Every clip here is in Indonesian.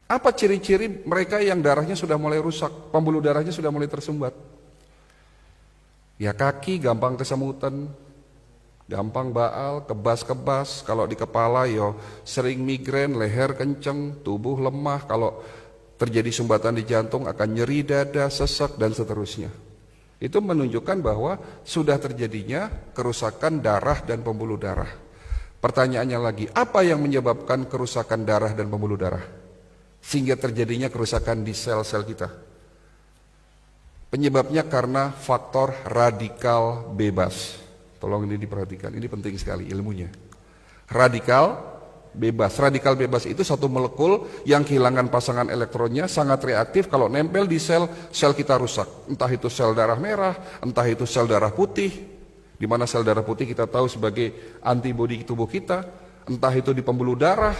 Apa ciri-ciri mereka yang darahnya sudah mulai rusak, pembuluh darahnya sudah mulai tersumbat? Ya kaki gampang kesemutan, gampang baal, kebas-kebas, kalau di kepala yo sering migrain, leher kenceng, tubuh lemah, kalau terjadi sumbatan di jantung akan nyeri dada, sesak dan seterusnya. Itu menunjukkan bahwa sudah terjadinya kerusakan darah dan pembuluh darah. Pertanyaannya lagi, apa yang menyebabkan kerusakan darah dan pembuluh darah? Sehingga terjadinya kerusakan di sel-sel kita. Penyebabnya karena faktor radikal bebas. Tolong ini diperhatikan, ini penting sekali ilmunya. Radikal bebas. Radikal bebas itu satu molekul yang kehilangan pasangan elektronnya, sangat reaktif, kalau nempel di sel, sel kita rusak. Entah itu sel darah merah, entah itu sel darah putih, di mana sel darah putih kita tahu sebagai antibodi tubuh kita, entah itu di pembuluh darah.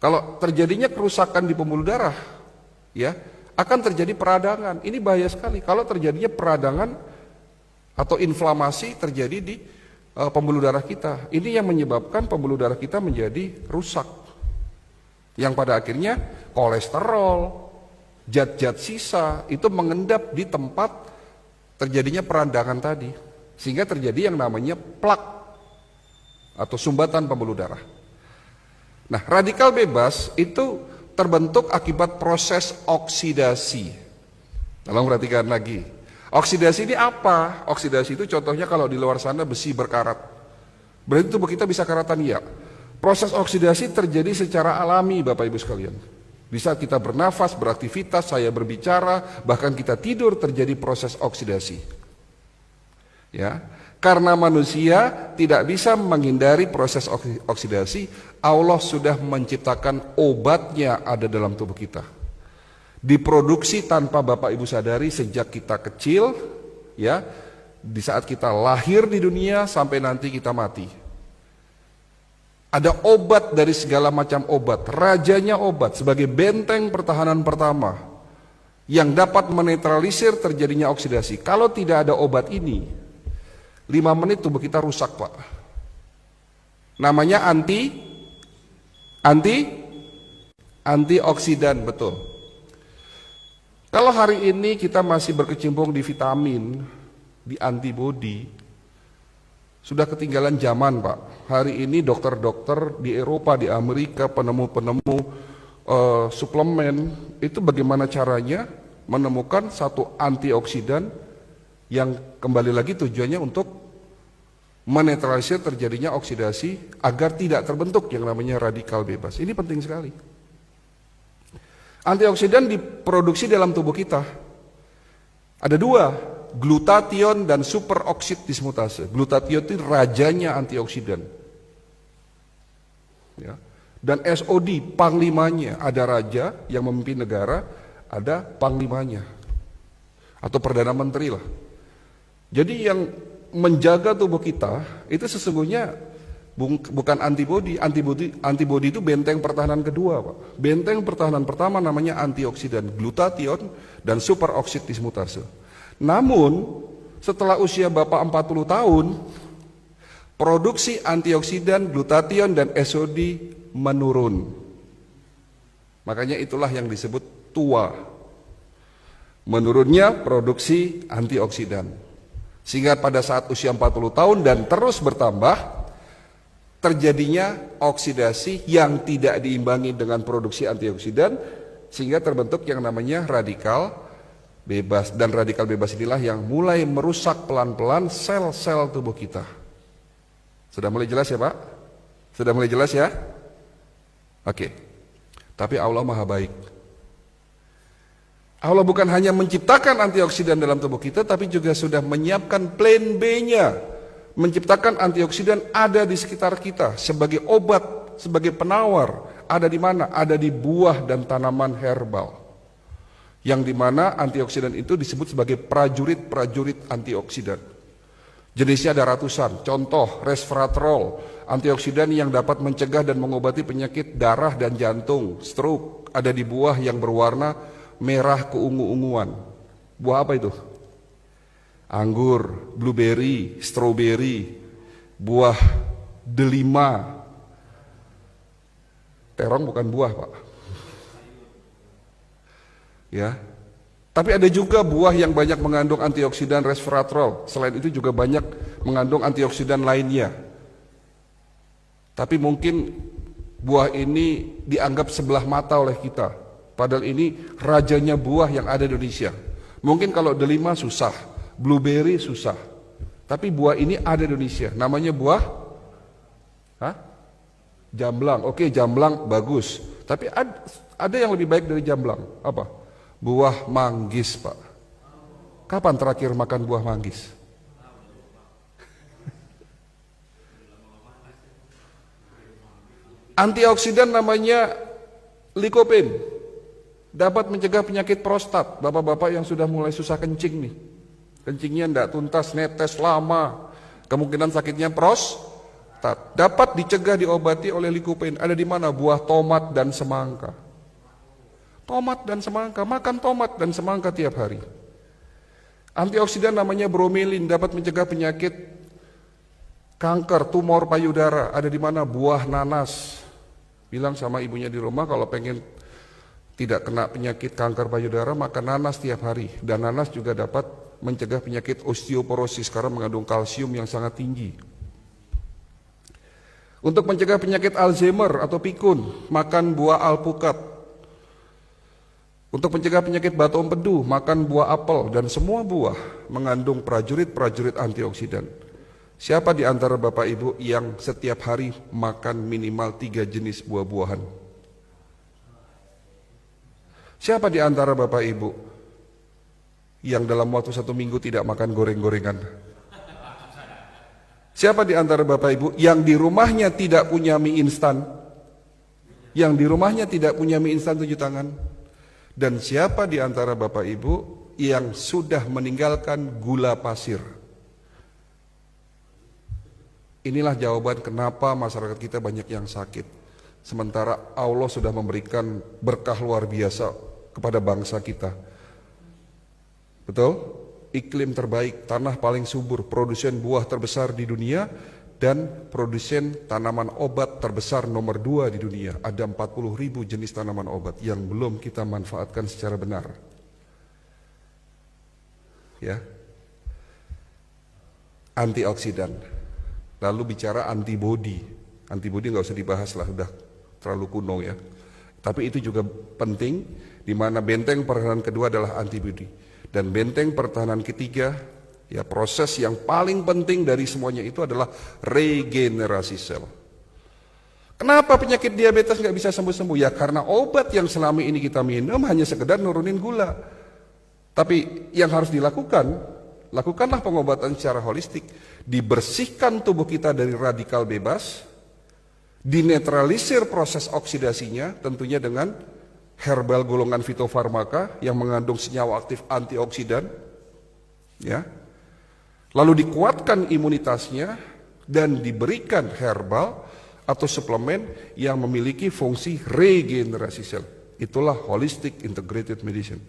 Kalau terjadinya kerusakan di pembuluh darah, ya akan terjadi peradangan. Ini bahaya sekali. Kalau terjadinya peradangan atau inflamasi terjadi di pembuluh darah kita. Ini yang menyebabkan pembuluh darah kita menjadi rusak. Yang pada akhirnya kolesterol, zat-zat sisa itu mengendap di tempat terjadinya peradangan tadi. Sehingga terjadi yang namanya plak atau sumbatan pembuluh darah. Nah, radikal bebas itu terbentuk akibat proses oksidasi. Tolong perhatikan lagi. Oksidasi ini apa? Oksidasi itu contohnya kalau di luar sana besi berkarat. Berarti tubuh kita bisa karatan, ya. Proses oksidasi terjadi secara alami, Bapak Ibu sekalian. Di saat kita bernafas, beraktivitas, saya berbicara, bahkan kita tidur terjadi proses oksidasi. Ya. Karena manusia tidak bisa menghindari proses oksidasi, Allah sudah menciptakan obatnya ada dalam tubuh kita. Diproduksi tanpa Bapak Ibu sadari sejak kita kecil, ya, di saat kita lahir di dunia sampai nanti kita mati. Ada obat dari segala macam obat, rajanya obat sebagai benteng pertahanan pertama yang dapat menetralisir terjadinya oksidasi. Kalau tidak ada obat ini, 5 menit tubuh kita rusak, Pak. Namanya antioksidan, betul. Kalau hari ini kita masih berkecimpung di vitamin, di antibodi, sudah ketinggalan zaman, Pak. Hari ini dokter-dokter di Eropa, di Amerika, penemu-penemu suplemen, itu bagaimana caranya menemukan satu antioksidan yang kembali lagi tujuannya untuk menetralisir terjadinya oksidasi agar tidak terbentuk yang namanya radikal bebas. Ini penting sekali. Antioksidan diproduksi dalam tubuh kita. Ada 2, glutathione dan superoksid dismutase. Glutathione itu rajanya antioksidan. Ya. Dan SOD, panglimanya. Ada raja yang memimpin negara, ada panglimanya. Atau perdana menteri lah. Jadi yang menjaga tubuh kita itu sesungguhnya bukan antibodi. Antibodi itu benteng pertahanan kedua, Pak. Benteng pertahanan pertama namanya antioksidan, glutathione dan superoksid dismutase. Namun setelah usia Bapak 40 tahun, produksi antioksidan, glutathione dan SOD menurun. Makanya itulah yang disebut tua. Menurunnya produksi antioksidan. Sehingga pada saat usia 40 tahun dan terus bertambah, terjadinya oksidasi yang tidak diimbangi dengan produksi antioksidan, sehingga terbentuk yang namanya radikal bebas. Dan radikal bebas inilah yang mulai merusak pelan-pelan sel-sel tubuh kita. Sudah mulai jelas ya, Pak? Sudah mulai jelas ya? Oke. Tapi Allah Maha Baik. Allah bukan hanya menciptakan antioksidan dalam tubuh kita, tapi juga sudah menyiapkan plan B-nya. Menciptakan antioksidan ada di sekitar kita sebagai obat, sebagai penawar. Ada di mana? Ada di buah dan tanaman herbal. Yang di mana antioksidan itu disebut sebagai prajurit-prajurit antioksidan. Jenisnya ada ratusan. Contoh, resveratrol, antioksidan yang dapat mencegah dan mengobati penyakit darah dan jantung, stroke. Ada di buah yang berwarna merah keungu-unguan. Buah apa itu? Anggur, blueberry, strawberry, buah delima. Terong bukan buah, Pak. Ya. Tapi ada juga buah yang banyak mengandung antioksidan resveratrol. Selain itu juga banyak mengandung antioksidan lainnya. Tapi mungkin buah ini dianggap sebelah mata oleh kita. Padahal ini rajanya buah yang ada di Indonesia. Mungkin kalau delima susah, blueberry susah. Tapi buah ini ada di Indonesia. Namanya buah jamblang. Oke, jamblang bagus. Tapi ada yang lebih baik dari jamblang. Apa? Buah manggis, Pak. Kapan terakhir makan buah manggis? Antioksidan namanya lycopene. Dapat mencegah penyakit prostat. Bapak-bapak yang sudah mulai susah kencing nih. Kencingnya tidak tuntas, netes lama. Kemungkinan sakitnya prostat. Dapat dicegah, diobati oleh lycopene. Ada di mana? Buah tomat dan semangka. Tomat dan semangka, makan tomat dan semangka tiap hari. Antioksidan namanya bromelin, dapat mencegah penyakit kanker, tumor payudara. Ada di mana? Buah nanas. Bilang sama ibunya di rumah kalau pengen tidak kena penyakit kanker payudara, makan nanas tiap hari. Dan nanas juga dapat mencegah penyakit osteoporosis karena mengandung kalsium yang sangat tinggi. Untuk mencegah penyakit Alzheimer atau pikun, makan buah alpukat. Untuk mencegah penyakit batu empedu, makan buah apel, dan semua buah mengandung prajurit-prajurit antioksidan. Siapa di antara Bapak Ibu yang setiap hari makan minimal 3 jenis buah-buahan? Siapa di antara Bapak Ibu yang dalam waktu 1 minggu tidak makan goreng-gorengan? Siapa di antara Bapak Ibu yang di rumahnya tidak punya mie instan? Yang di rumahnya tidak punya mie instan 7 tangan? Dan siapa di antara Bapak Ibu yang sudah meninggalkan gula pasir? Inilah jawaban kenapa masyarakat kita banyak yang sakit. Sementara Allah sudah memberikan berkah luar biasa kepada bangsa kita. Betul? Iklim terbaik, tanah paling subur, produsen buah terbesar di dunia, dan produsen tanaman obat terbesar nomor 2 di dunia. Ada 40.000 jenis tanaman obat yang belum kita manfaatkan secara benar. Ya. Antioksidan. Lalu bicara antibodi. Antibodi nggak usah dibahas lah, udah terlalu kuno ya. Tapi itu juga penting, di mana benteng pertahanan kedua adalah antibodi. Dan benteng pertahanan ketiga, ya, proses yang paling penting dari semuanya itu adalah regenerasi sel. Kenapa penyakit diabetes nggak bisa sembuh-sembuh? Ya karena obat yang selama ini kita minum hanya sekedar nurunin gula. Tapi yang harus dilakukan, lakukanlah pengobatan secara holistik. Dibersihkan tubuh kita dari radikal bebas, dinetralisir proses oksidasinya, tentunya dengan herbal golongan fitofarmaka yang mengandung senyawa aktif antioksidan, ya. Lalu dikuatkan imunitasnya dan diberikan herbal atau suplemen yang memiliki fungsi regenerasi sel. Itulah holistic integrated medicine.